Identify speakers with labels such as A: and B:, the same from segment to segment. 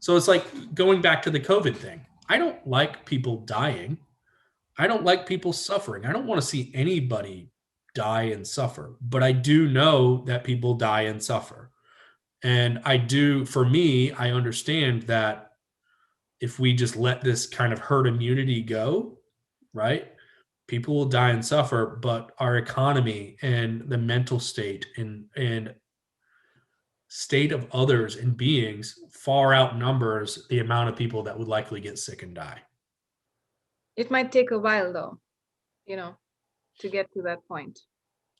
A: So it's like going back to the COVID thing. I don't like people dying. I don't like people suffering. I don't want to see anybody die and suffer, but I do know that people die and suffer. And I do, for me, I understand that if we just let this kind of herd immunity go, right? People will die and suffer, but our economy and the mental state and state of others and beings far outnumbers the amount of people that would likely get sick and die.
B: It might take a while though, to get to that point.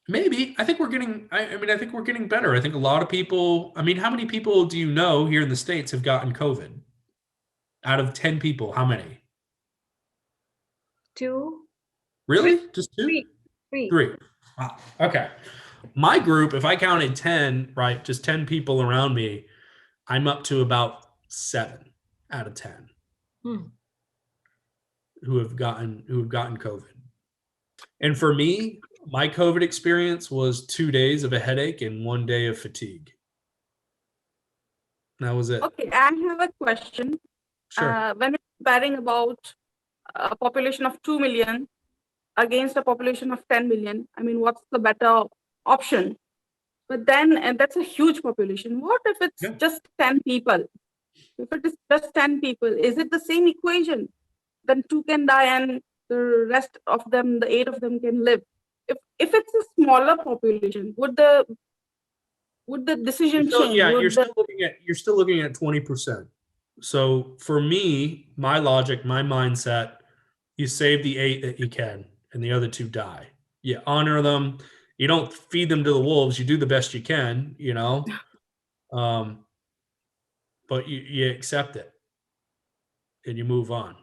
A: Maybe. I think we're getting, I mean, I think we're getting better. I think a lot of people, I mean, how many people do you know here in the States have gotten COVID? Out of 10 people, how many?
B: 2,
A: Really?
B: 3,
A: Just 2?
B: 3.
A: 3. Wow. Okay. My group, if I counted 10, right, just 10 people around me, I'm up to about 7 out of 10 who have gotten COVID. And for me, my COVID experience was 2 days of a headache and 1 day of fatigue. That was it.
C: Okay, I have a question.
A: Sure.
C: When we're comparing about a population of 2 million against a population of 10 million, I mean, what's the better option? But then, and that's a huge population. What if it's just 10 people? If it is just 10 people, is it the same equation? Then 2 can die and the rest of them, the 8 of them can live. If it's a smaller population, would the decision change?
A: Yeah, you're still looking at 20%. So for me, my logic, my mindset, you save the 8 that you can, and the other 2 die. You honor them. You don't feed them to the wolves. You do the best you can, but you accept it, and you move on.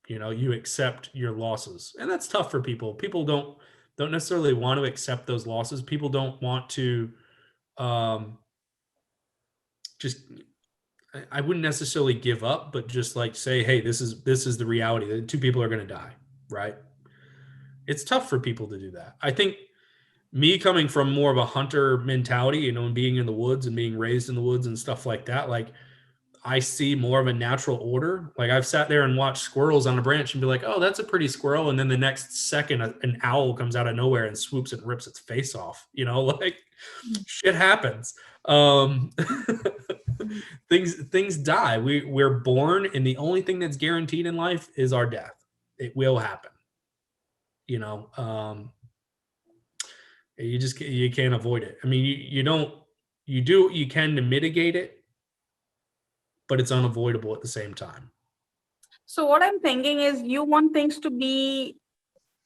A: You accept your losses, and that's tough for people. People don't necessarily want to accept those losses. People don't want to just, I wouldn't necessarily give up, but just like say, hey, this is the reality that 2 people are going to die, right? It's tough for people to do that. I think me coming from more of a hunter mentality, and being in the woods and being raised in the woods and stuff like that, like I see more of a natural order. Like I've sat there and watched squirrels on a branch and be like, oh, that's a pretty squirrel. And then the next second, an owl comes out of nowhere and swoops and rips its face off, like shit happens. Things die. We're born, and the only thing that's guaranteed in life is our death. It will happen. You can't avoid it. I mean, you do what you can to mitigate it, but it's unavoidable at the same time.
C: So what I'm thinking is you want things to be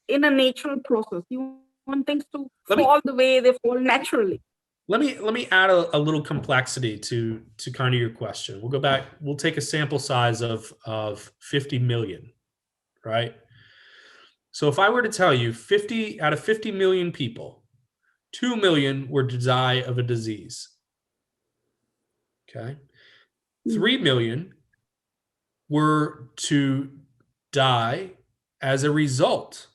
C: in a natural process. You want things to fall the way they fall naturally.
A: Let me add a little complexity to kind of your question. We'll go back. We'll take a sample size of 50 million, right? So if I were to tell you 50 out of 50 million people, 2 million were to die of a disease. Okay. 3 million were to die as a result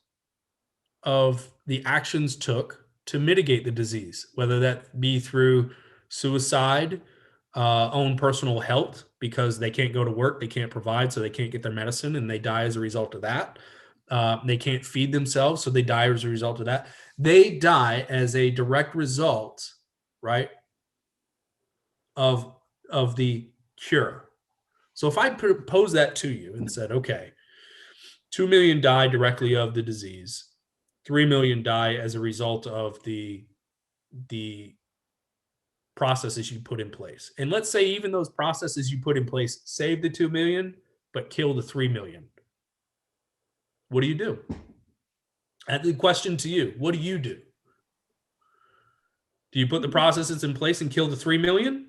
A: of the actions took to mitigate the disease, whether that be through suicide, own personal health, because they can't go to work, they can't provide, so they can't get their medicine, and they die as a result of that. They can't feed themselves, so they die as a result of that. They die as a direct result, right, of the cure. So if I propose that to you and said, okay, 2 million die directly of the disease, 3 million die as a result of the processes you put in place. And let's say even those processes you put in place save the 2 million, but kill the 3 million. What do you do? And the question to you, what do you do? Do you put the processes in place and kill the 3 million?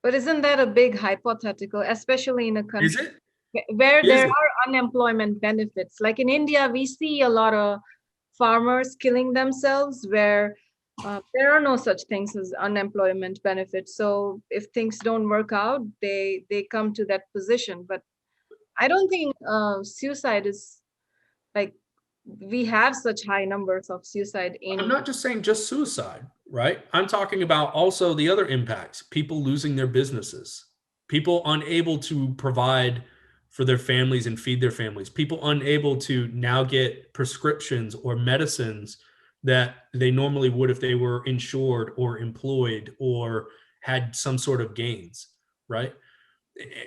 B: But isn't that a big hypothetical, especially in a country
A: Is it?
B: where there are unemployment benefits? Like in India, we see a lot of farmers killing themselves where there are no such things as unemployment benefits. So if things don't work out, they come to that position. But I don't think suicide is like, we have such high numbers of suicide in.
A: I'm not just saying just suicide, right? I'm talking about also the other impacts, people losing their businesses, people unable to provide for their families and feed their families, people unable to now get prescriptions or medicines that they normally would if they were insured or employed or had some sort of gains, right?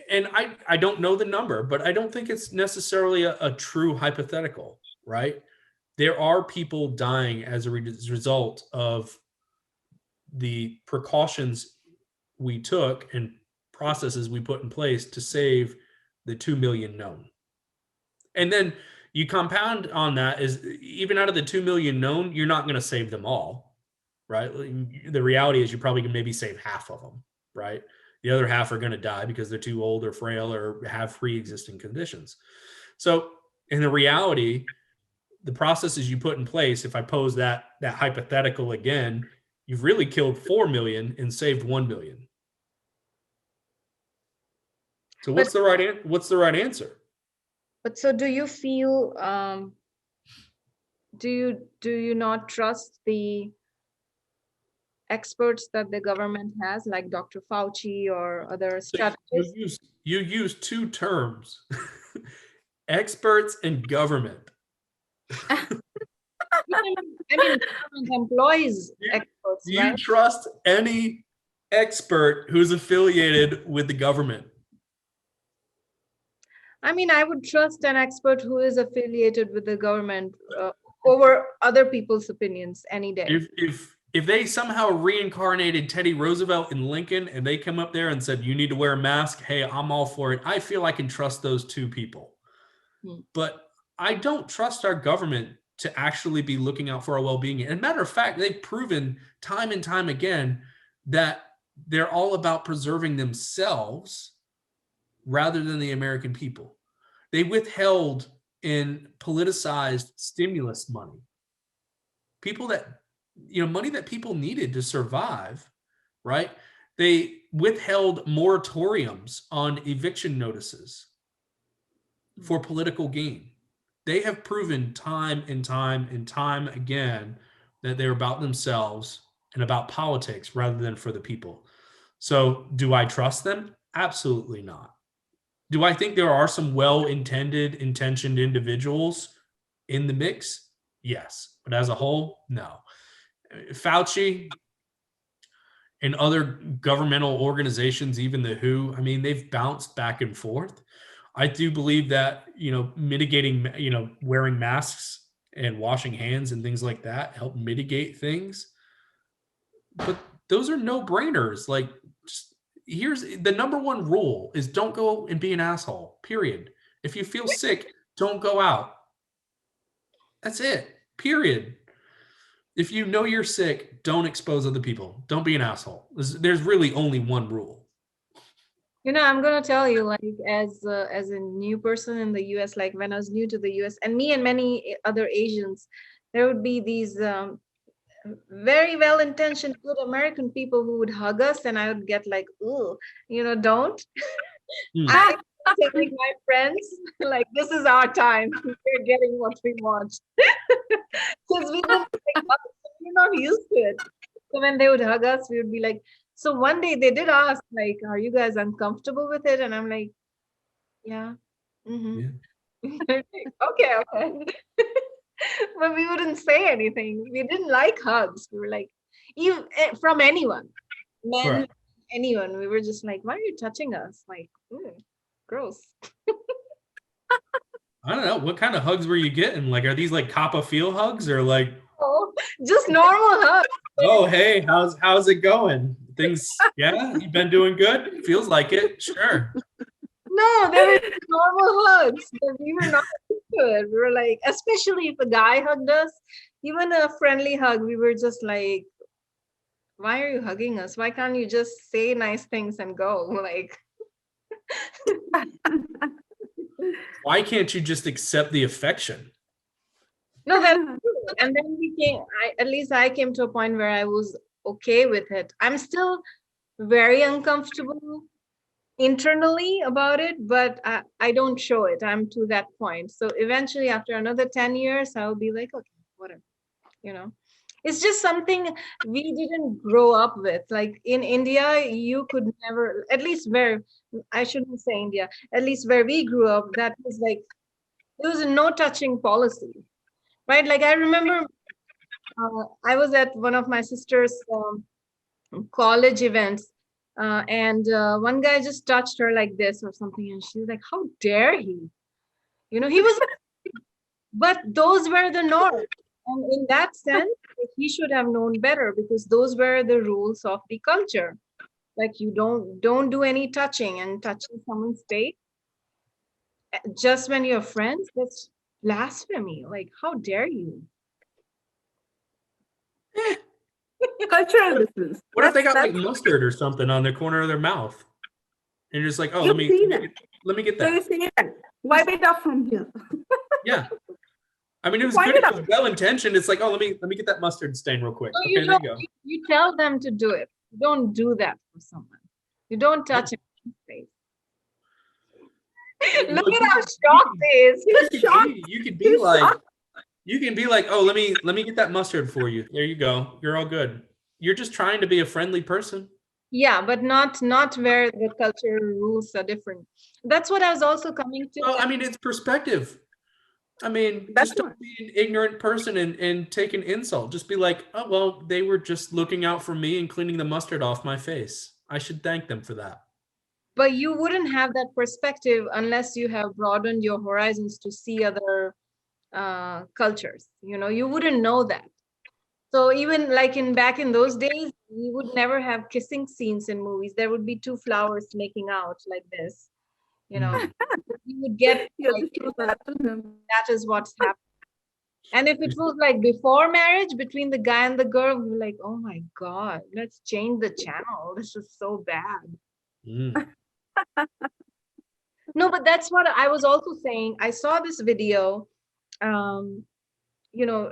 A: And I don't know the number, but I don't think it's necessarily a true hypothetical, right? There are people dying as a result of the precautions we took and processes we put in place to save the 2 million known. And then you compound on that is even out of the 2 million known, you're not going to save them all, right? The reality is you probably can maybe save half of them, right? The other half are going to die because they're too old or frail or have pre-existing conditions. So in the reality, the processes you put in place, if I pose that hypothetical again, you've really killed 4 million and saved 1 million. So what's the right answer?
B: But so do you feel, do you not trust the experts that the government has, like Dr. Fauci or other strategists?
A: You use two terms, experts and government.
B: I mean, government employs experts,
A: Do you
B: right?
A: trust any expert who's affiliated with the government?
B: I mean, I would trust an expert who is affiliated with the government over other people's opinions any day.
A: If they somehow reincarnated Teddy Roosevelt and Lincoln and they come up there and said, you need to wear a mask, hey, I'm all for it. I feel I can trust those two people. But I don't trust our government to actually be looking out for our well-being. And matter of fact, they've proven time and time again that they're all about preserving themselves rather than the American people. They withheld and politicized stimulus money. Money that people needed to survive, right? They withheld moratoriums on eviction notices for political gain. They have proven time and time and time again that they're about themselves and about politics rather than for the people. So do I trust them? Absolutely not. Do I think there are some intentioned individuals in the mix? Yes. But as a whole, no. Fauci and other governmental organizations, even the WHO, I mean, they've bounced back and forth. I do believe that, mitigating, wearing masks and washing hands and things like that help mitigate things. But those are no brainers. Like, here's the number one rule is don't go and be an asshole, period. If you feel sick, don't go out. That's it, period. If you know you're sick, don't expose other people. Don't be an asshole. There's really only one rule.
B: I'm going to tell you, like, as a new person in the US, like when I was new to the US, and me and many other Asians, there would be these very well-intentioned, good American people who would hug us, and I would get like, ooh, don't. I telling my friends, like, this is our time. We're getting what we want. Because we're not used to it. So when they would hug us, we would be like, so one day they did ask, like, are you guys uncomfortable with it? And I'm like, yeah. Mm-hmm. Yeah. Okay. But we wouldn't say anything. We didn't like hugs. We were like, even from anyone, men, right. Anyone. We were just like, why are you touching us? Like, gross.
A: I don't know. What kind of hugs were you getting? Like, are these like Kappa feel hugs or like?
B: Oh, just normal hugs.
A: Oh, hey, how's it going? Things, yeah, you've been doing good? Feels like it, sure.
B: No, they were normal hugs. We were not good. We were like, especially if a guy hugged us, even a friendly hug, we were just like, why are you hugging us? Why can't you just say nice things and go? Like,
A: why can't you just accept the affection?
B: No, that's true. And then I came to a point where I was okay with it. I'm still very uncomfortable internally about it, but I don't show it. I'm to that point. So eventually, after another 10 years, I'll be like, okay, whatever. It's just something we didn't grow up with. Like in India, you could never, at least where, I shouldn't say India, at least where we grew up, that was like, there was a no touching policy, right? Like I remember I was at one of my sister's college events, and one guy just touched her like this or something, and she was like, "How dare he?" He was, but those were the norms. And in that sense, he should have known better because those were the rules of the culture. Like you don't do any touching, and touching someone's face just when you're friends, that's blasphemy. Like, how dare you?
C: Cultural difference.
A: What if they got like
C: That's
A: mustard or something on the corner of their mouth? And you're just like, oh,
C: you've seen it.
A: let me get
C: So you
A: that.
C: say that. Wipe it off from here.
A: Yeah. I mean, it was
C: Point
A: good.
C: it
A: It
C: out.
A: was well intentioned. It's like, oh, let me get that mustard stain real quick.
B: So
A: Okay,
B: you
A: there
B: don't
A: you go.
B: you tell them to do it. You don't do that for someone. You don't touch him in the face. Look
A: Well,
B: at how shocked he is.
A: you could be
C: He's
A: like,
C: shocked.
A: oh, let me get that mustard for you. There you go. You're all good. You're just trying to be a friendly person.
B: Yeah, but not where the cultural rules are different. That's what I was also coming to.
A: Well, I mean, it's perspective. I mean,
C: That's
A: just don't be an ignorant person and take an insult. Just be like, oh, well, they were just looking out for me and cleaning the mustard off my face. I should thank them for that.
B: But you wouldn't have that perspective unless you have broadened your horizons to see other cultures. You wouldn't know that. So even like back in those days, we would never have kissing scenes in movies. There would be two flowers making out like this.
A: Mm.
B: You would get
C: You
B: like,
C: have to show that to him.
B: that is what's happening. And if it was like before marriage between the guy and the girl, we were like, oh my God, let's change the channel. This is so bad.
A: Mm.
B: No, but that's what I was also saying. I saw this video, um, you know,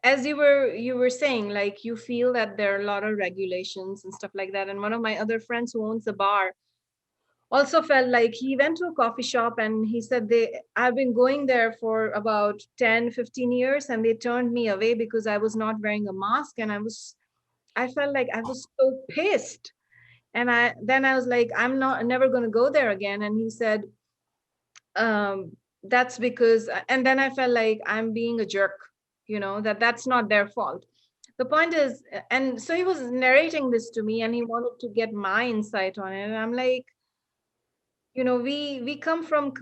B: as you were saying, like you feel that there are a lot of regulations and stuff like that. And one of my other friends who owns a bar also felt like he went to a coffee shop and he said I've been going there for about 10-15 years and they turned me away because I was not wearing a mask, and I felt like I was so pissed. And I was like, I'm never going to go there again. And he said, that's because, and then I felt like I'm being a jerk, that's not their fault. The point is, and so he was narrating this to me and he wanted to get my insight on it. And I'm like, we come from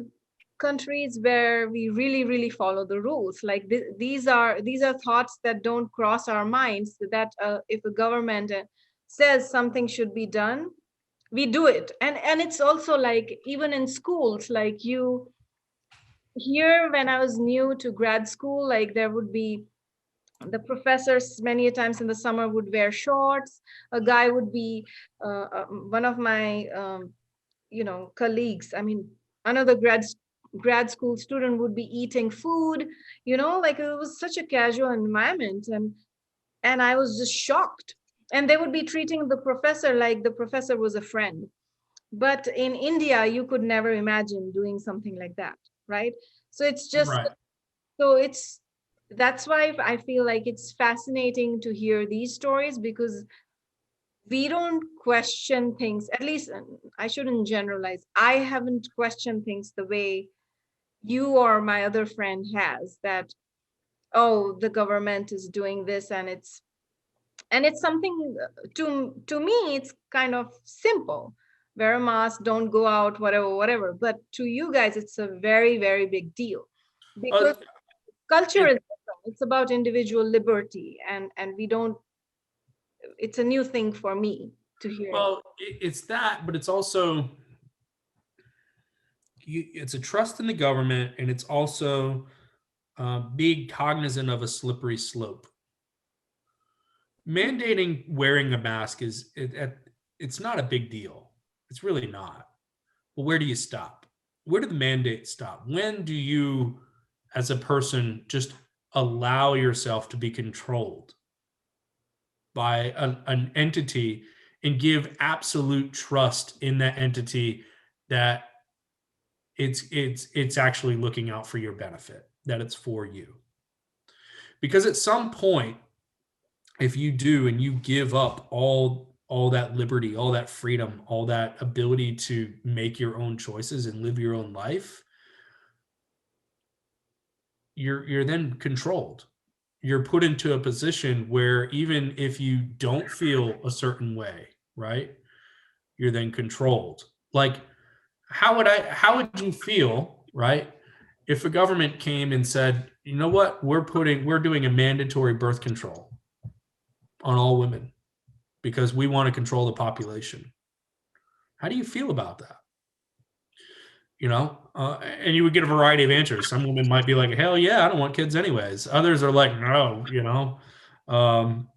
B: countries where we really really follow the rules. Like these are thoughts that don't cross our minds, that if a government says something should be done, we do it. And it's also like even in schools, like you here, when I was new to grad school, like there would be the professors many a times in the summer would wear shorts. A guy would be one of my colleagues, I mean, another grad school student would be eating food, like it was such a casual environment. And I was just shocked. And they would be treating the professor like the professor was a friend. But in India, you could never imagine doing something like that, right? So it's just,
A: Right.
B: so it's, that's why I feel like it's fascinating to hear these stories, because we don't question things, at least I shouldn't generalize. I haven't questioned things the way you or my other friend has, that, oh, the government is doing this, and it's something, to me it's kind of simple. Wear a mask, don't go out, whatever. But to you guys, it's a very very big deal, because culture is different. It's about individual liberty, and we don't, it's a new thing for me to hear.
A: Well, it's that, but it's also it's a trust in the government, and it's also being cognizant of a slippery slope. Mandating wearing a mask it's not a big deal. It's really not. But where do you stop? Where do the mandates stop? When do you, as a person, just allow yourself to be controlled by an entity and give absolute trust in that entity that it's actually looking out for your benefit, that it's for you? Because at some point, if you do and you give up all that liberty, all that freedom, all that ability to make your own choices and live your own life, you're then controlled. You're put into a position where even if you don't feel a certain way, right? You're then controlled. Like how would you feel, right? If a government came and said, you know what, we're doing a mandatory birth control on all women because we want to control the population. How do you feel about that? And you would get a variety of answers. Some women might be like, hell yeah, I don't want kids anyways. Others are like, no, um,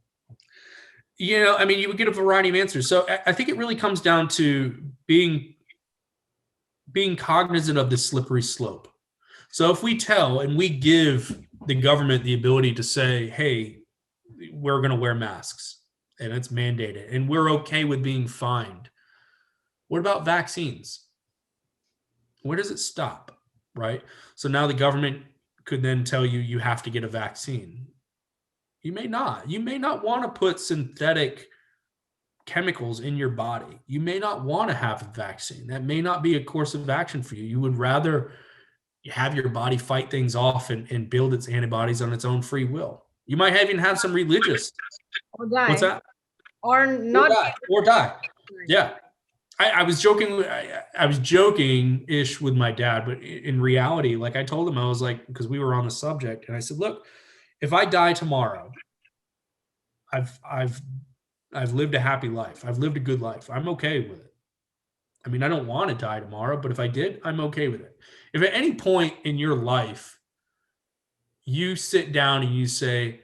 A: I mean, you would get a variety of answers. So I think it really comes down to being cognizant of the slippery slope. So if we tell and we give the government the ability to say, hey, we're going to wear masks and it's mandated and we're okay with being fined. What about vaccines? Where does it stop? Right? So now the government could then tell you you have to get a vaccine. You may not. You may not want to put synthetic chemicals in your body. You may not want to have a vaccine. That may not be a course of action for you. You would rather have your body fight things off and build its antibodies on its own free will. You might even have some religious.
B: Or die.
A: What's that?
B: Or not.
A: Or die. Yeah. I was joking. I was joking-ish with my dad, but in reality, like I told him, I was like, because we were on the subject, and I said, look, if I die tomorrow, I've lived a happy life. I've lived a good life. I'm okay with it. I mean, I don't want to die tomorrow, but if I did, I'm okay with it. If at any point in your life you sit down and you say,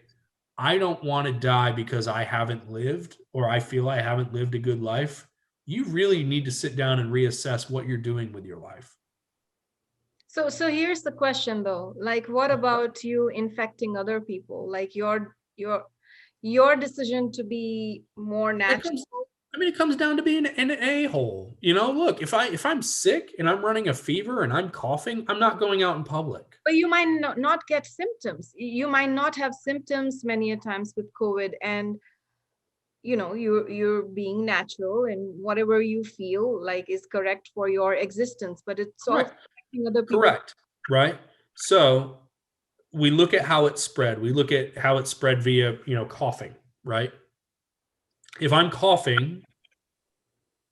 A: I don't want to die because I haven't lived or I feel I haven't lived a good life, you really need to sit down and reassess what you're doing with your life.
B: So here's the question though, like what about you infecting other people? Like your decision to be more natural.
A: It comes down to being an a-hole. Look, if I'm sick and I'm running a fever and I'm coughing, I'm not going out in public.
B: But you might not get symptoms. You might not have symptoms many a times with COVID, and you're being natural and whatever you feel like is correct for your existence, but it's also affecting other people.
A: Correct. Right. So we look at how it spread. We look at how it spread via, coughing, right? If I'm coughing,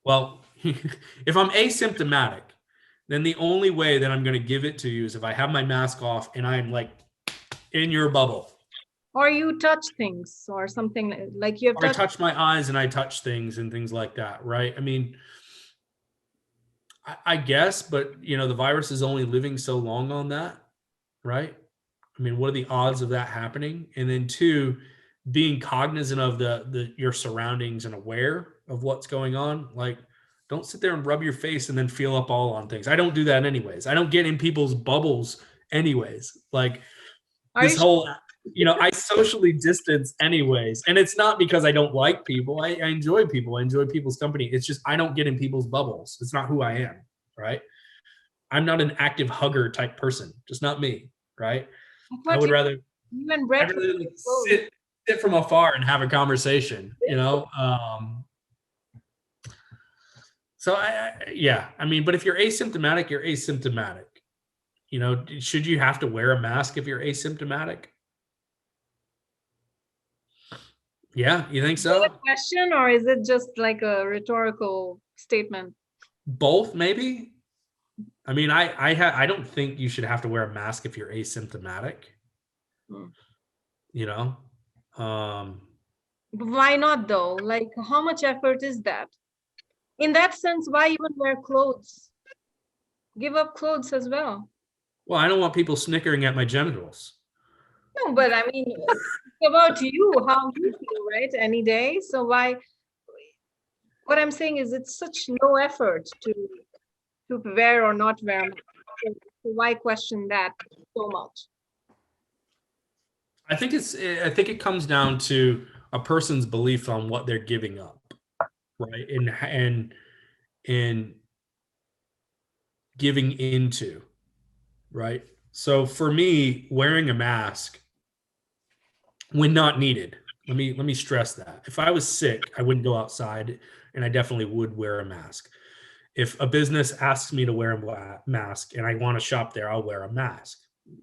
A: well, if I'm asymptomatic, then the only way that I'm going to give it to you is if I have my mask off and I'm like in your bubble.
B: Or you touch things or something like you have
A: I touch my eyes and I touch things and things like that, right? I mean, I guess, but the virus is only living so long on that, right? I mean, what are the odds of that happening? And then two, being cognizant of your surroundings and aware of what's going on. Like, don't sit there and rub your face and then feel up all on things. I don't do that anyways. I don't get in people's bubbles anyways. Like this whole, I socially distance anyways. And it's not because I don't like people. I enjoy people. I enjoy people's company. It's just I don't get in people's bubbles. It's not who I am, right? I'm not an active hugger type person. Just not me, right? I would rather sit from afar and have a conversation, So I mean, but if you're asymptomatic, you're asymptomatic. Should you have to wear a mask if you're asymptomatic? Yeah, you think so?
B: Is that a question or is it just like a rhetorical statement?
A: Both, maybe. I mean, I don't think you should have to wear a mask if you're asymptomatic.
B: Why not though? Like, how much effort is that? In that sense, why even wear clothes? Give up clothes as well.
A: Well, I don't want people snickering at my genitals.
B: No, but I mean, it's about you, how you feel, right? Any day. So why? What I'm saying is, it's such low effort to wear or not wear. So why question that so much?
A: I think it comes down to a person's belief on what they're giving up, right? And giving into, right? So for me, wearing a mask when not needed, Let me stress that. If I was sick, I wouldn't go outside, and I definitely would wear a mask. If a business asks me to wear a mask and I want to shop there, I'll wear a mask.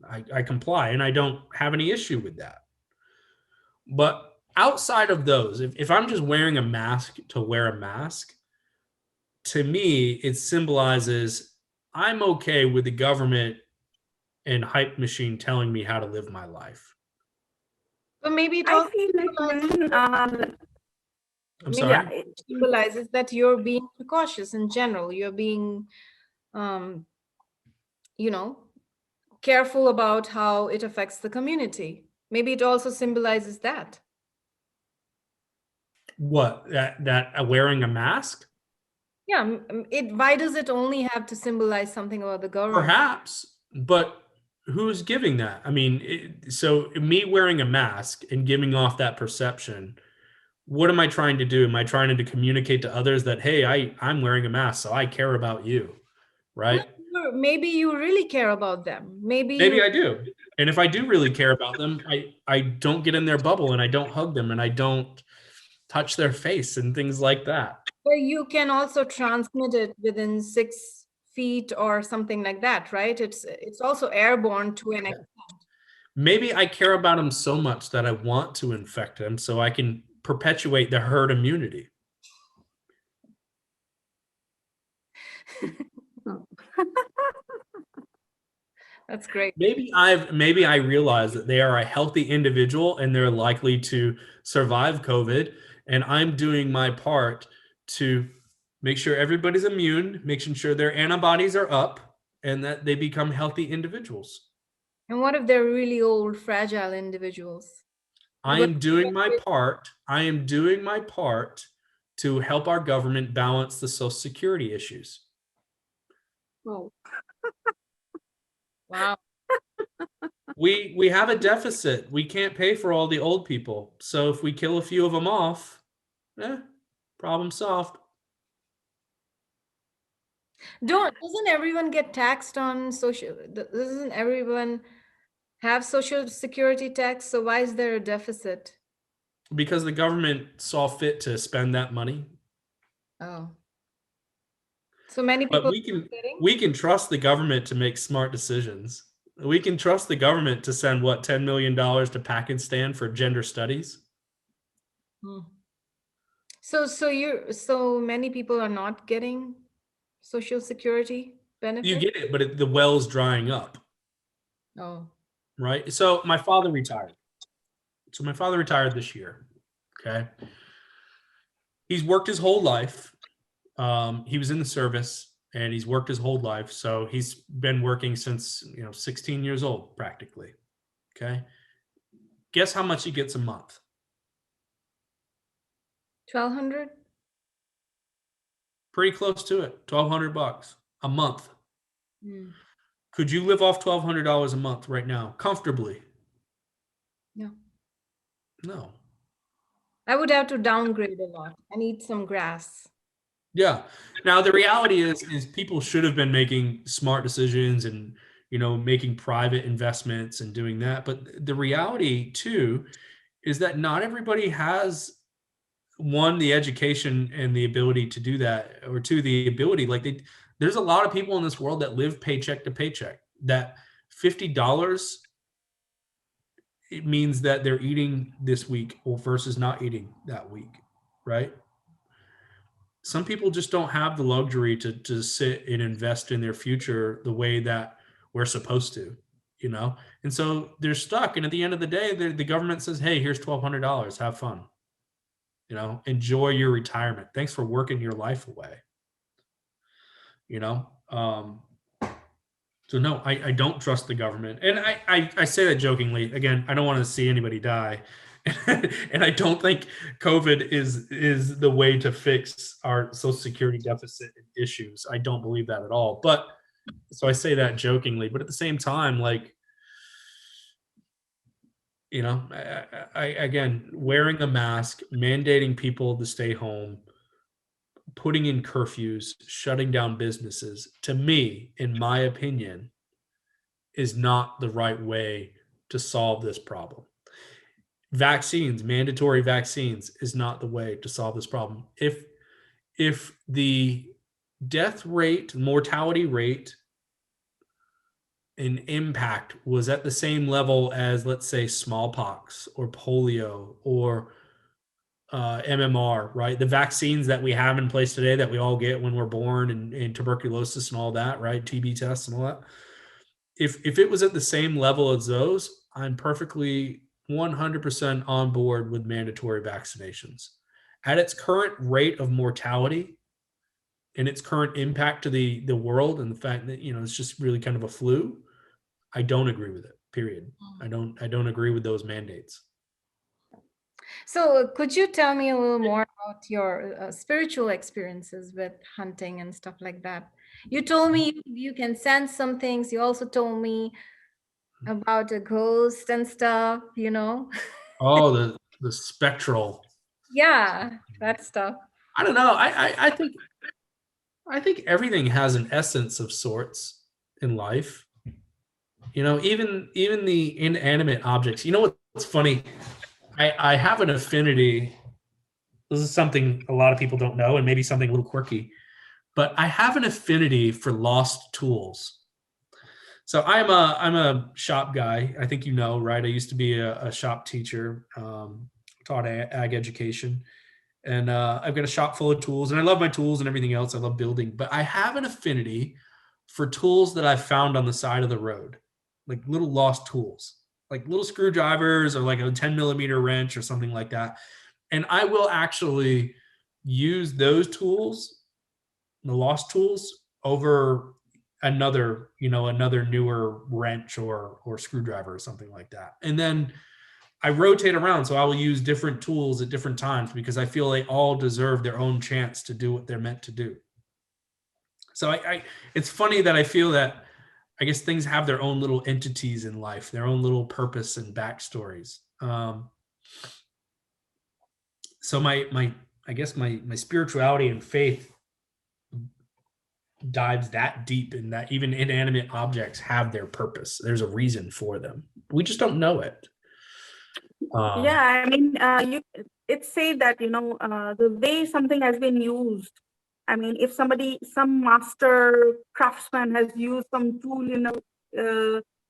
A: I comply, and I don't have any issue with that. But outside of those, if I'm just wearing a mask to wear a mask, to me, it symbolizes I'm okay with the government and hype machine telling me how to live my life.
B: But maybe it
C: I
B: also
C: feel like when
A: I'm
B: maybe
C: yeah,
A: sorry.
B: it symbolizes that you're being precautious in general. You're being, um, you know, careful about how it affects the community. Maybe it also symbolizes that.
A: What, that wearing a mask?
B: Yeah, why does it only have to symbolize something about the government?
A: Perhaps, but who's giving that? I mean, so me wearing a mask and giving off that perception, what am I trying to do? Am I trying to communicate to others that, hey, I'm wearing a mask, so I care about you,
B: No,
A: right?
B: maybe you really care about them. Maybe
A: Maybe
B: you,
A: I do. And if I do really care about them, I don't get in their bubble and I don't hug them and I don't touch their face and things like that.
B: but you can also transmit it within 6 feet or something like that, right? It's also airborne to an extent.
A: Maybe I care about them so much that I want to infect them so I can perpetuate the herd immunity.
B: That's great.
A: Maybe I realize that they are a healthy individual and they're likely to survive COVID, and I'm doing my part to make sure everybody's immune, making sure their antibodies are up, and that they become healthy individuals.
B: And what if they're really old, fragile individuals?
A: I am doing my part. I am doing my part to help our government balance the Social Security issues.
C: oh,
B: Wow.
A: We have a deficit. We can't pay for all the old people. So if we kill a few of them off, problem solved.
B: Doesn't everyone get taxed on social, doesn't everyone have social security tax? So why is there a deficit?
A: Because the government saw fit to spend that money.
B: Oh. So many
A: But
B: people
A: we can
B: are getting?
A: we can trust the government to make smart decisions. We can trust the government to send what, $10 million to Pakistan for gender studies.
B: Hmm. So many people are not getting social security
A: You
B: benefit?
A: get it, but the well's drying up,
B: Oh.
A: right? So my father retired. So my father retired this year. Okay. He's worked his whole life. He was in the service and he's worked his whole life. So he's been working since 16 years old, practically. Okay. Guess how much he gets a month?
B: 1,200?
A: Pretty close to it. $1,200 a month.
B: Hmm.
A: Could you live off $1,200 a month right now comfortably?
B: No.
A: No.
B: I would have to downgrade a lot and eat some grass.
A: Yeah. Now the reality is people should have been making smart decisions and making private investments and doing that. But the reality too is that not everybody has, one, the education and the ability to do that, or two, the ability, there's a lot of people in this world that live paycheck to paycheck, that $50, it means that they're eating this week or versus not eating that week, right? Some people just don't have the luxury to sit and invest in their future the way that we're supposed to. And so they're stuck, and at the end of the day, the government says, hey, here's $1,200, have fun, enjoy your retirement, thanks for working your life away. you know um so no, I don't trust the government, and I say that jokingly. Again, I don't want to see anybody die. And I don't think COVID is the way to fix our Social Security deficit issues. I don't believe that at all. But so I say that jokingly, but at the same time, again, wearing a mask, mandating people to stay home, putting in curfews, shutting down businesses, to me, in my opinion, is not the right way to solve this problem. vaccines, mandatory vaccines, is not the way to solve this problem. If the death rate, mortality rate, and impact was at the same level as, let's say, smallpox or polio or MMR, right? The vaccines that we have in place today that we all get when we're born, and tuberculosis and all that, right? TB tests and all that. If it was at the same level as those, I'm perfectly 100% on board with mandatory vaccinations. At its current rate of mortality and its current impact to the world, and the fact that, you know, it's just really kind of a flu, I don't agree with it. Period. I don't agree with those mandates.
B: So could you tell me a little more about your spiritual experiences with hunting and stuff like that? You told me you can sense some things. You also told me about a ghost and stuff, you know?
A: Oh, the spectral.
B: Yeah, that stuff.
A: I don't know. I think everything has an essence of sorts in life. You know, even the inanimate objects. You know what's funny? I have an affinity. This is something a lot of people don't know, and maybe something a little quirky, but I have an affinity for lost tools. So I'm a shop guy. I think you know, right? I used to be a shop teacher, taught ag education, and I've got a shop full of tools, and I love my tools and everything else. I love building, but I have an affinity for tools that I've found on the side of the road, like little lost tools, like little screwdrivers or like a 10 millimeter wrench or something like that. And I will actually use those tools, the lost tools, over another, you know, another newer wrench or screwdriver or something like that. And then I rotate around. So I will use different tools at different times because I feel they all deserve their own chance to do what they're meant to do. So it's funny that I feel that, I guess, things have their own little entities in life, their own little purpose and backstories. So I guess my spirituality and faith dives that deep in that even inanimate objects have their purpose. There's a reason for them. We just don't know it.
C: Yeah, I mean, it's said that, you know, the way something has been used. I mean, if some master craftsman has used some tool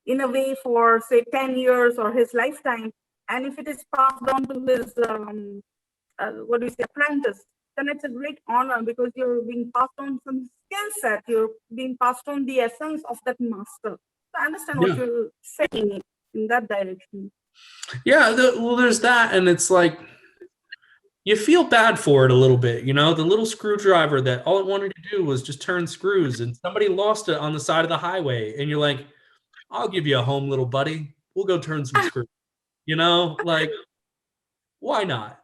C: in a way for, say, 10 years or his lifetime, and if it is passed on to his what do you say, apprentice, then it's a great honor because you're being passed on some skill set. You're being passed on the essence of that master. So I understand what you're saying in that direction.
A: Yeah, well, there's that, and it's like you feel bad for it a little bit, you know, the little screwdriver that all it wanted to do was just turn screws, and somebody lost it on the side of the highway, and you're like, I'll give you a home, little buddy. We'll go turn some screws. You know, like, why not?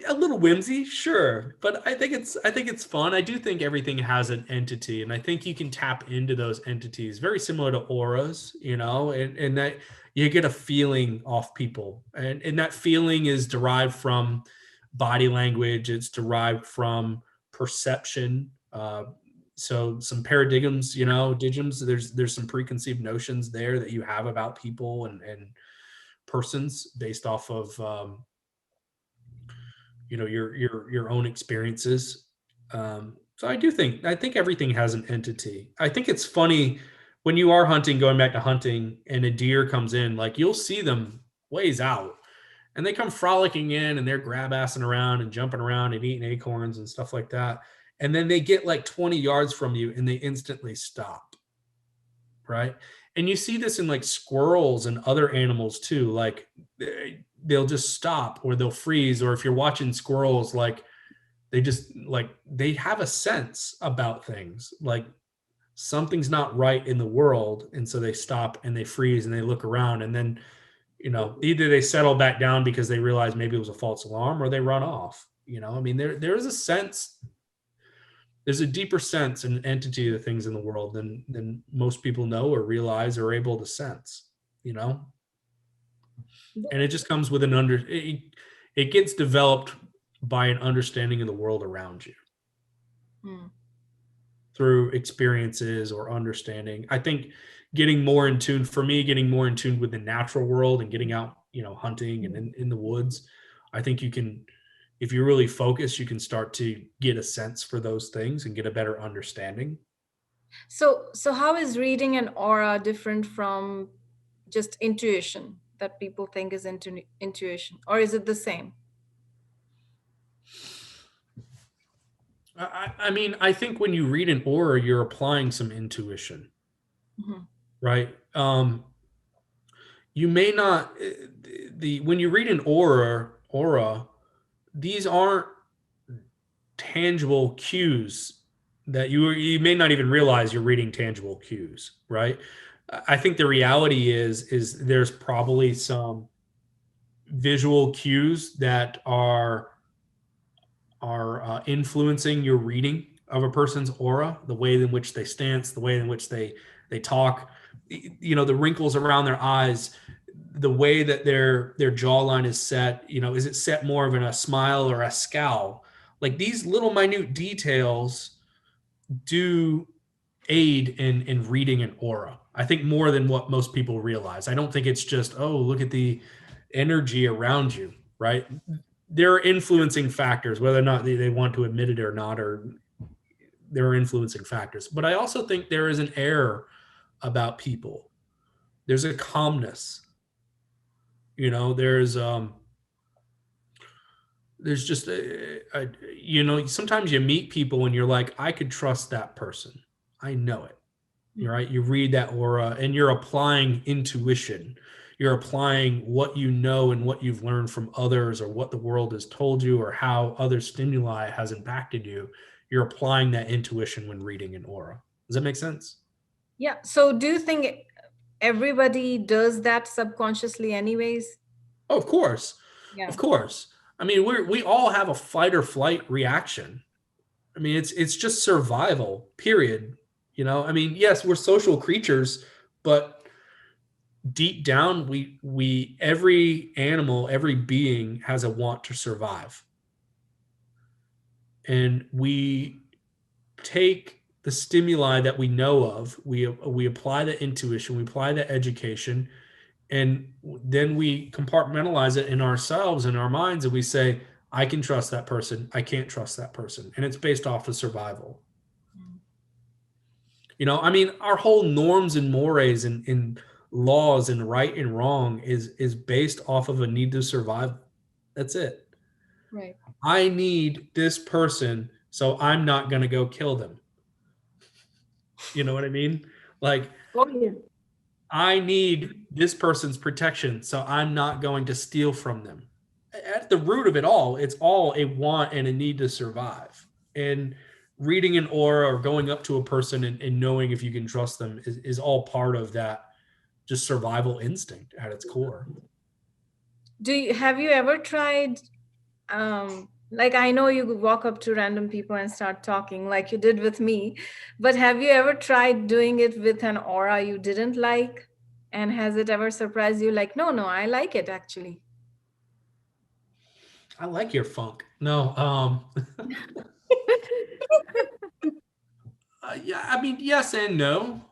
A: A little whimsy, sure, but I think it's fun. I do think everything has an entity, and I think you can tap into those entities, very similar to auras, you know, and that you get a feeling off people, and that feeling is derived from body language. It's derived from perception. So some paradigms, you know, digms. There's some preconceived notions there that you have about people and persons based off of you know, your own experiences. So I think everything has an entity. I think it's funny when you are hunting, going back to hunting, and a deer comes in, like you'll see them ways out, and they come frolicking in, and they're grab assing around and jumping around and eating acorns and stuff like that. And then they get like 20 yards from you and they instantly stop. Right. And you see this in like squirrels and other animals too. Like they'll just stop or they'll freeze. Or if you're watching squirrels, like they have a sense about things, like something's not right in the world. And so they stop and they freeze and they look around, and then, you know, either they settle back down because they realize maybe it was a false alarm, or they run off. You know, I mean, there is a sense, there's a deeper sense and entity of things in the world than most people know or realize or able to sense, you know. And it just comes with it gets developed by an understanding of the world around you through experiences or understanding. I think getting more in tune, for me, getting more in tune with the natural world and getting out, hunting and in the woods. I think you can, if you really focus, you can start to get a sense for those things and get a better understanding.
B: So how is reading an aura different from just intuition that people think is intuition, or is it the same?
A: I mean, I think when you read an aura, you're applying some intuition,
B: Mhm.
A: right? You may not, the when you read an aura, these aren't tangible cues that you may not even realize you're reading tangible cues, right? I think the reality is there's probably some visual cues that are influencing your reading of a person's aura, the way in which they stance, the way in which they talk, the wrinkles around their eyes, the way that their jawline is set. Is it set more of in a smile or a scowl? Like these little minute details do aid in reading an aura. I think more than what most people realize. I don't think it's just, oh, look at the energy around you, right? There are influencing factors, whether or not they want to admit it or not, or there are influencing factors. But I also think there is an air about people. There's a calmness. There's just sometimes you meet people and you're like, I could trust that person. I know it. You're right. You read that aura and you're applying intuition. You're applying what you know and what you've learned from others or what the world has told you or how other stimuli has impacted you. You're applying that intuition when reading an aura. Does that make sense?
B: Yeah. So do you think everybody does that subconsciously anyways?
A: Oh, of course.
B: Yeah.
A: Of course. I mean, we all have a fight or flight reaction. I mean, it's just survival, period. I mean, yes, we're social creatures, but deep down we every animal, every being has a want to survive. And we take the stimuli that we know of, we apply the intuition, we apply the education, and then we compartmentalize it in ourselves, in our minds, and we say, I can trust that person, I can't trust that person. And it's based off of survival. I mean, our whole norms and mores and laws and right and wrong is based off of a need to survive. That's it.
B: Right.
A: I need this person, so I'm not going to go kill them. You know what I mean? Like,
C: Oh, yeah.
A: I need this person's protection, so I'm not going to steal from them. At the root of it all, it's all a want and a need to survive. And reading an aura or going up to a person and knowing if you can trust them is all part of that just survival instinct at its core.
B: Have you ever tried, like, I know you walk up to random people and start talking like you did with me, but have you ever tried doing it with an aura you didn't like? And has it ever surprised you like, no, I like it actually?
A: I like your funk. No, yeah, I mean, yes and no.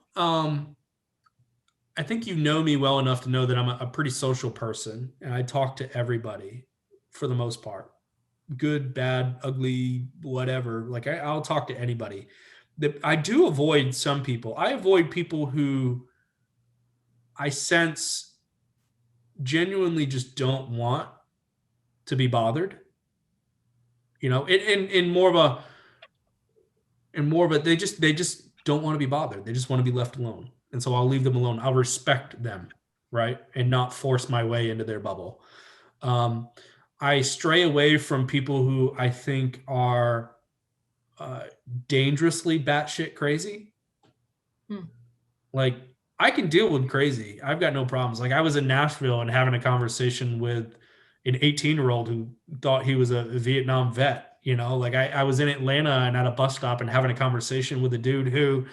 A: I think you know me well enough to know that I'm a pretty social person and I talk to everybody for the most part. Good, bad, ugly, whatever. Like I'll talk to anybody. I do avoid some people. I avoid people who I sense genuinely just don't want to be bothered. In more of a they just don't want to be bothered. They just want to be left alone. And so I'll leave them alone. I'll respect them, right? And not force my way into their bubble. I stray away from people who I think are uh, dangerously batshit crazy.
B: Hmm.
A: Like I can deal with crazy. I've got no problems. Like I was in Nashville and having a conversation with an 18-year-old who thought he was a Vietnam vet. Like I was in Atlanta and at a bus stop and having a conversation with a dude who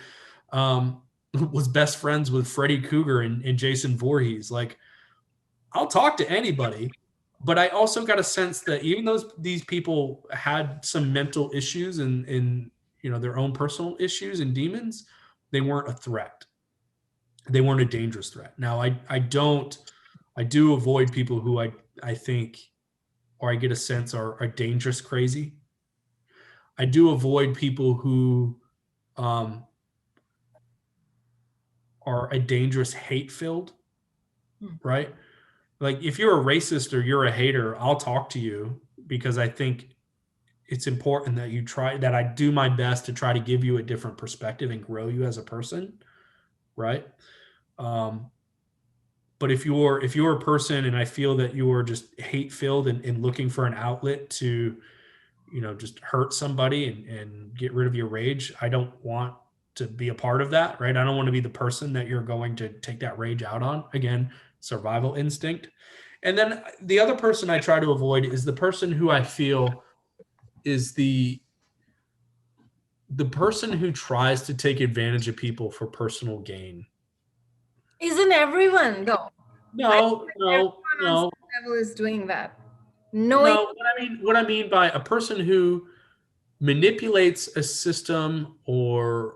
A: um, was best friends with Freddy Cougar and Jason Voorhees. Like I'll talk to anybody, but I also got a sense that even though these people had some mental issues and their own personal issues and demons, they weren't a threat. they weren't a dangerous threat. Now, I do avoid people who I think, or I get a sense are dangerous crazy. I do avoid people who um, are a dangerous hate filled, right? Like if you're a racist or you're a hater, I'll talk to you because I think it's important that that I do my best to try to give you a different perspective and grow you as a person, right? Um, but if you're a person and I feel that you're just hate filled and looking for an outlet to, just hurt somebody and get rid of your rage, I don't want to be a part of that, right? I don't want to be the person that you're going to take that rage out on. Again, survival instinct. And then the other person I try to avoid is the person who I feel is the person who tries to take advantage of people for personal gain.
B: Isn't everyone though?
A: No, no,
B: Everyone on some
A: no,
B: level is doing that. Knowing
A: no. What I mean by a person who manipulates a system or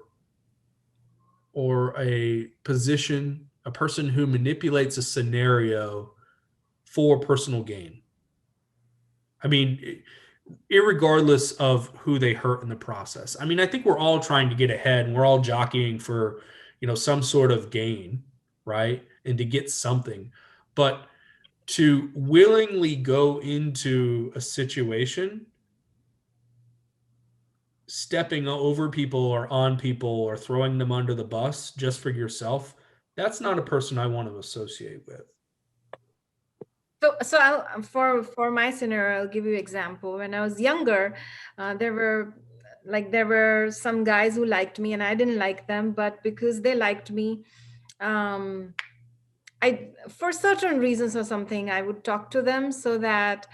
A: a position, a person who manipulates a scenario for personal gain. I mean, irregardless of who they hurt in the process. I mean, I think we're all trying to get ahead and we're all jockeying for, some sort of gain, right? And to get something. But to willingly go into a situation, stepping over people or on people or throwing them under the bus just for yourself, that's not a person I want to associate with.
B: so for my scenario, I'll give you an example. When I was younger, there were some guys who liked me and I didn't like them, but because they liked me, um, I for certain reasons or something, I would talk to them so that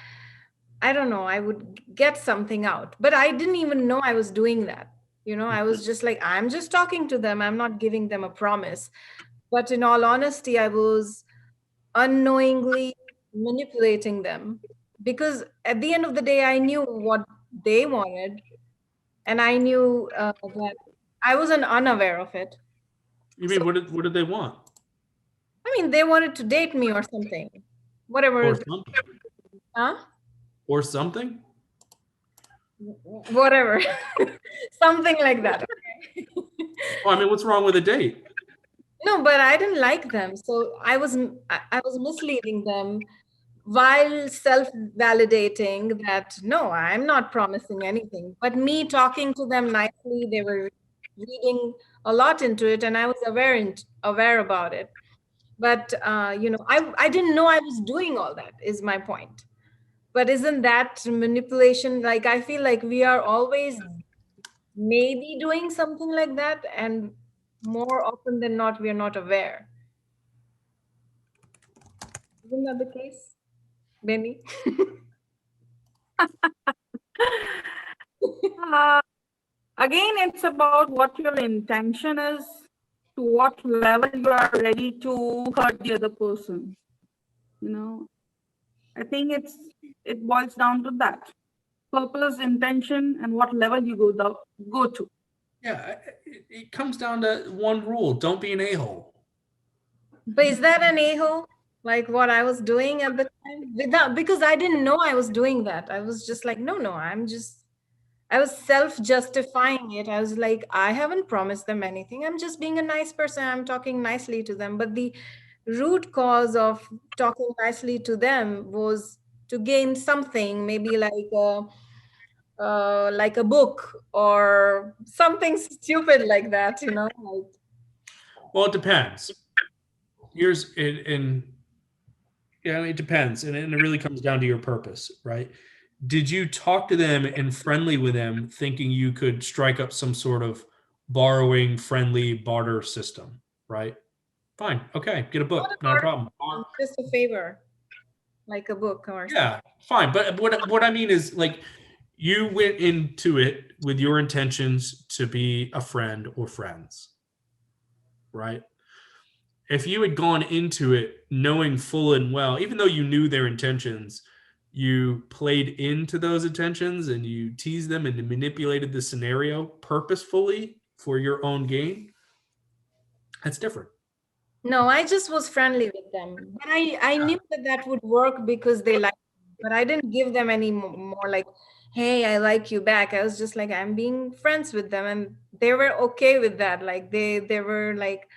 B: I don't know, I would get something out. But I didn't even know I was doing that. I was just like, I'm just talking to them. I'm not giving them a promise. But in all honesty, I was unknowingly manipulating them because at the end of the day, I knew what they wanted and I knew that I wasn't unaware of it.
A: You
B: So,
A: mean what did they want?
B: I mean, they wanted to date me or something, whatever.
A: Or something?
B: Huh?
A: Or something?
B: Whatever. Something like that. Okay.
A: Well, I mean, what's wrong with a date?
B: No, but I didn't like them. So I was misleading them while self-validating that no, I'm not promising anything. But me talking to them nicely, they were reading a lot into it, and I was aware about it. But I didn't know I was doing all that. Is my point. But isn't that manipulation? Like I feel like we are always maybe doing something like that, and more often than not, we are not aware. Isn't that the case, Benny?
C: Uh, Again, it's about what your intention is, to what level you are ready to hurt the other person. I think it boils down to that purpose, intention, and what level you go to.
A: Yeah, it comes down to one rule: don't be an a-hole.
B: But is that an a-hole? Like what I was doing at the time? Because I didn't know I was doing that. I was just like, no, I was self-justifying it. I was like, I haven't promised them anything. I'm just being a nice person. I'm talking nicely to them. But the root cause of talking nicely to them was to gain something, maybe like a book or something stupid like that, like
A: Well, it depends. Here's and yeah, I mean, it depends, and it really comes down to your purpose, right? Did you talk to them and friendly with them, thinking you could strike up some sort of borrowing friendly barter system, right? Fine, okay, get a
B: not
A: book,
B: a
A: not a problem.
B: bargain, just a favor, like a book or something.
A: Yeah, fine. But what I mean is, like, you went into it with your intentions to be a friend or friends, right? If you had gone into it knowing full and well, even though you knew their intentions, you played into those intentions and you teased them and manipulated the scenario purposefully for your own gain, that's different.
B: No, I just was friendly with them. But I knew that that would work because they liked me. But I didn't give them any more like, hey, I like you back. I was just like, I'm being friends with them. And they were okay with that. Like they were like,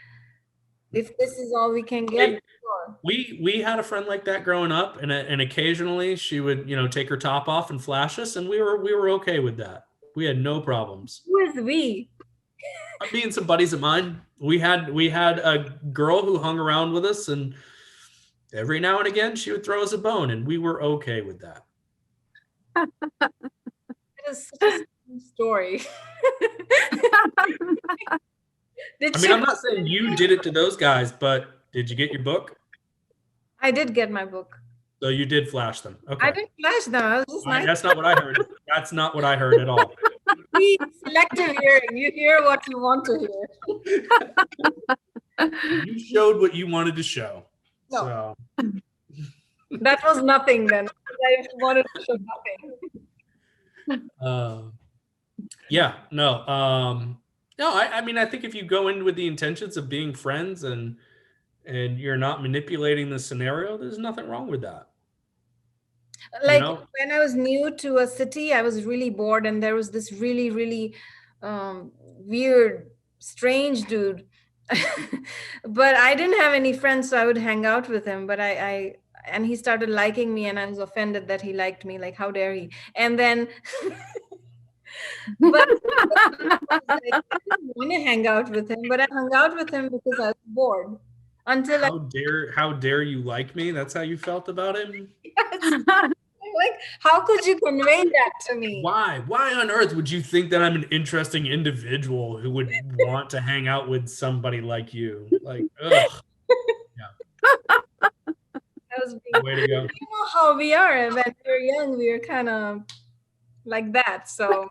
B: if this is all we can get,
A: Hey,
B: sure.
A: we had a friend like that growing up, and occasionally she would, take her top off and flash us, and we were okay with that. We had no problems.
B: Who is we?
A: Me and some buddies of mine, we had a girl who hung around with us, and every now and again she would throw us a bone, and we were okay with that.
B: It is such a strange story. Did
A: I mean,
B: you?
A: I'm not saying you did it to those guys, but did you get your book?
B: I did get my book.
A: So you did flash them.
B: I
A: Okay.
B: didn't flash them. I was just
A: All right,
B: nice.
A: that's not what I heard. That's not what I heard at all.
B: See, selective hearing. You hear what you want to hear.
A: You showed what you wanted to show.
B: No.
A: So
B: That was nothing then. I wanted to show nothing.
A: yeah, no, I mean, I think if you go in with the intentions of being friends and you're not manipulating the scenario, there's nothing wrong with that.
B: Like
A: know?
B: when I was new to a city, I was really bored, and there was this really, really weird, strange dude. But I didn't have any friends, so I would hang out with him. But and he started liking me, and I was offended that he liked me. Like, how dare he? And then, but I didn't want to hang out with him, but I hung out with him because I was bored. Until I
A: How dare you like me? That's how you felt about him?
B: like, how could you convey that to me?
A: Why on earth would you think that I'm an interesting individual who would want to hang out with somebody like you? Like, ugh.
B: I was being,
A: Way to go.
B: you know how we are when we're young, we're kind of like that. So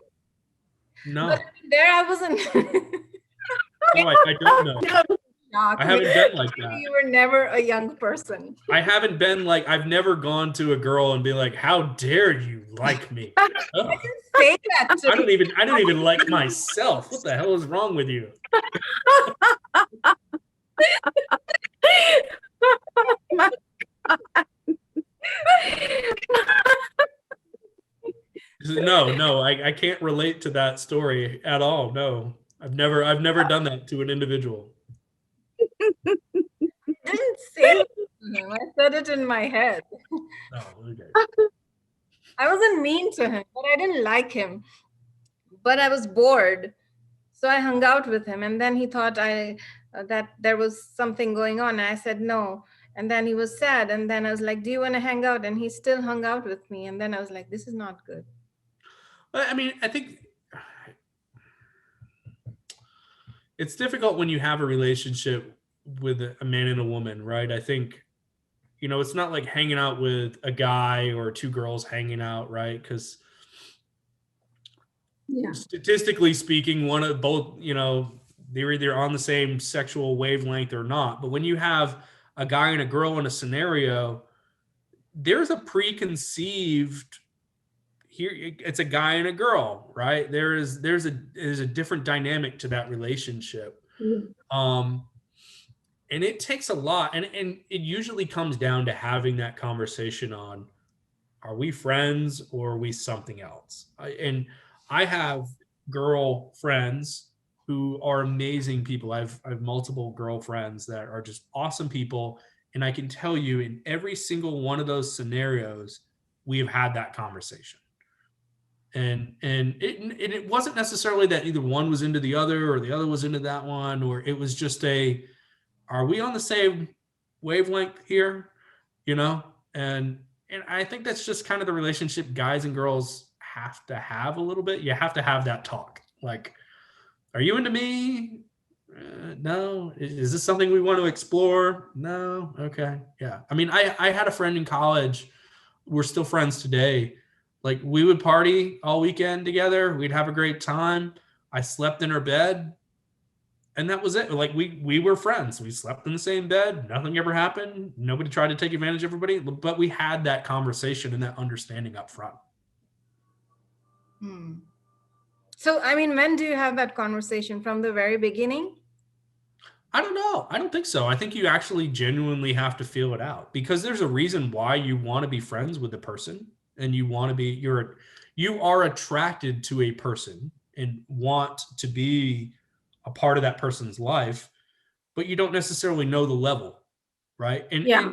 A: No.
B: but there I wasn't.
A: No, I don't know.
B: Shocked.
A: I haven't been like
B: Maybe
A: that.
B: you were never a young person.
A: I haven't been like, I've never gone to a girl and be like, how dare you like me? Ugh.
B: Say that to
A: I
B: me.
A: don't even like myself. What the hell is wrong with you? No, I can't relate to that story at all. No, I've never done that to an individual.
B: I didn't say it to him. I said it in my head.
A: No, okay.
B: I wasn't mean to him, but I didn't like him. But I was bored. So I hung out with him, and then he thought that there was something going on. And I said no. And then he was sad. And then I was like, do you want to hang out? And he still hung out with me. And then I was like, this is not good.
A: I mean, I think it's difficult when you have a relationship with a man and a woman, right? I think, it's not like hanging out with a guy or two girls hanging out, right? Because statistically speaking, one of both, they're either on the same sexual wavelength or not. But when you have a guy and a girl in a scenario, there's a preconceived here. It's a guy and a girl, right? There's a different dynamic to that relationship. And it takes a lot, and it usually comes down to having that conversation on, are we friends or are we something else? I have girl friends who are amazing people. I've multiple girlfriends that are just awesome people. And I can tell you, in every single one of those scenarios, we have had that conversation. And it wasn't necessarily that either one was into the other or the other was into that one, or it was just are we on the same wavelength here? And I think that's just kind of the relationship guys and girls have to have a little bit. You have to have that talk. Like, are you into me? No. Is this something we want to explore? No. Okay. Yeah. I mean, I had a friend in college. We're still friends today. Like, we would party all weekend together. We'd have a great time. I slept in her bed. And that was it. Like, we were friends. We slept in the same bed. Nothing ever happened. Nobody tried to take advantage of everybody. But we had that conversation and that understanding up front.
B: So, I mean, when do you have that conversation? From the very beginning?
A: I don't know. I don't think so. I think you actually genuinely have to feel it out because there's a reason why you want to be friends with the person and you are attracted to a person and want to be a part of that person's life, but you don't necessarily know the level, right?
C: Yeah.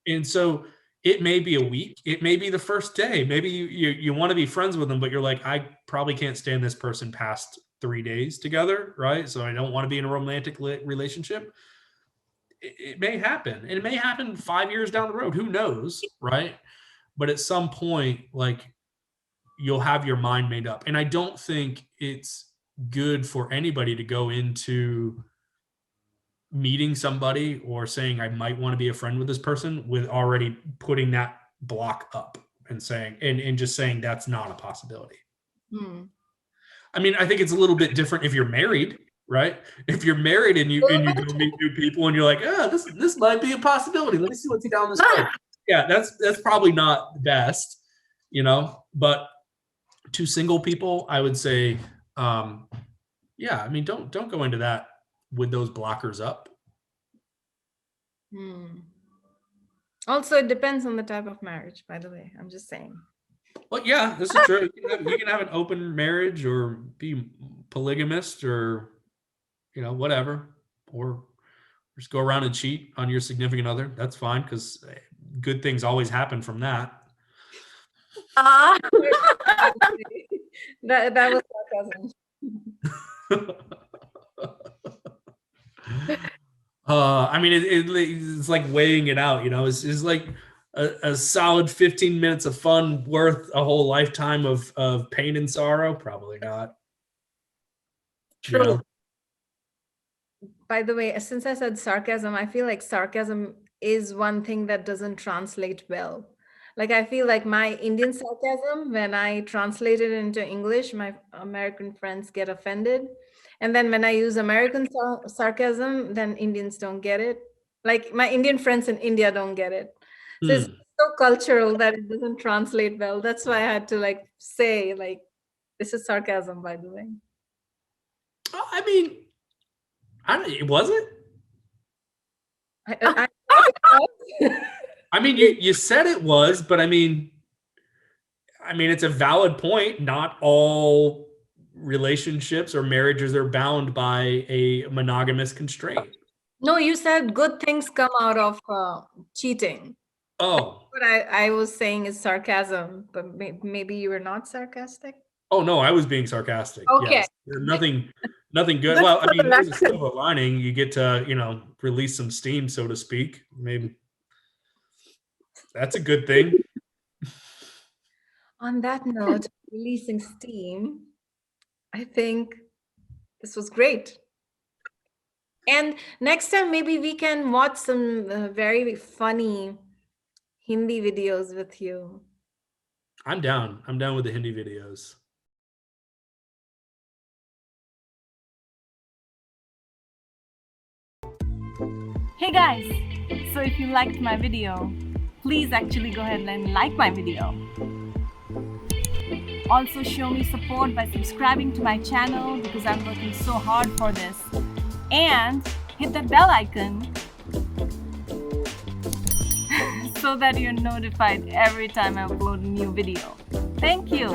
A: And so it may be a week, it may be the first day, maybe you want to be friends with them, but you're like, I probably can't stand this person past 3 days together, right? So I don't want to be in a romantic relationship. It may happen, and it may happen 5 years down the road. Who knows, right? But at some point, like you'll have your mind made up, and I don't think it's good for anybody to go into meeting somebody or saying I might want to be a friend with this person with already putting that block up and saying and just saying that's not a possibility.
B: Hmm.
A: I mean, I think it's a little bit different if you're married, right? If you're married and you go meet new people and you're like, oh, this might be a possibility. Let me see what's down this road. Yeah, that's probably not the best, But to single people, I would say, yeah, I mean, don't go into that with those blockers up.
B: Also, it depends on the type of marriage, by the way. I'm just saying.
A: Well, yeah, this is true. You can have an open marriage or be polygamist or, whatever, or just go around and cheat on your significant other. That's fine because good things always happen from that.
B: That was sarcasm.
A: I mean, it's like weighing it out, it's like a solid 15 minutes of fun worth a whole lifetime of pain and sorrow. Probably not.
C: True.
B: By the way, since I said sarcasm, I feel like sarcasm is one thing that doesn't translate well. Like I feel like my Indian sarcasm, when I translate it into English, my American friends get offended. And then when I use American sarcasm, then Indians don't get it. Like my Indian friends in India don't get it. So it's so cultural that it doesn't translate well. That's why I had to say this is sarcasm, by the way.
A: I mean, it wasn't. I mean, you said it was, but I mean, it's a valid point. Not all relationships or marriages are bound by a monogamous constraint.
B: No, you said good things come out of cheating.
A: Oh.
B: What I was saying is sarcasm, but maybe you were not sarcastic.
A: Oh no, I was being sarcastic.
B: Okay.
A: Yes. Nothing good. Well, I mean, there's a silver lining. You get to, release some steam, so to speak. Maybe that's a good thing.
B: On that note, releasing steam, I think this was great. And next time, maybe we can watch some very funny Hindi videos with you.
A: I'm down. I'm down with the Hindi videos.
D: Hey guys! So if you liked my video, please actually go ahead and like my video. Also show me support by subscribing to my channel because I'm working so hard for this. And hit that bell icon so that you're notified every time I upload a new video. Thank you!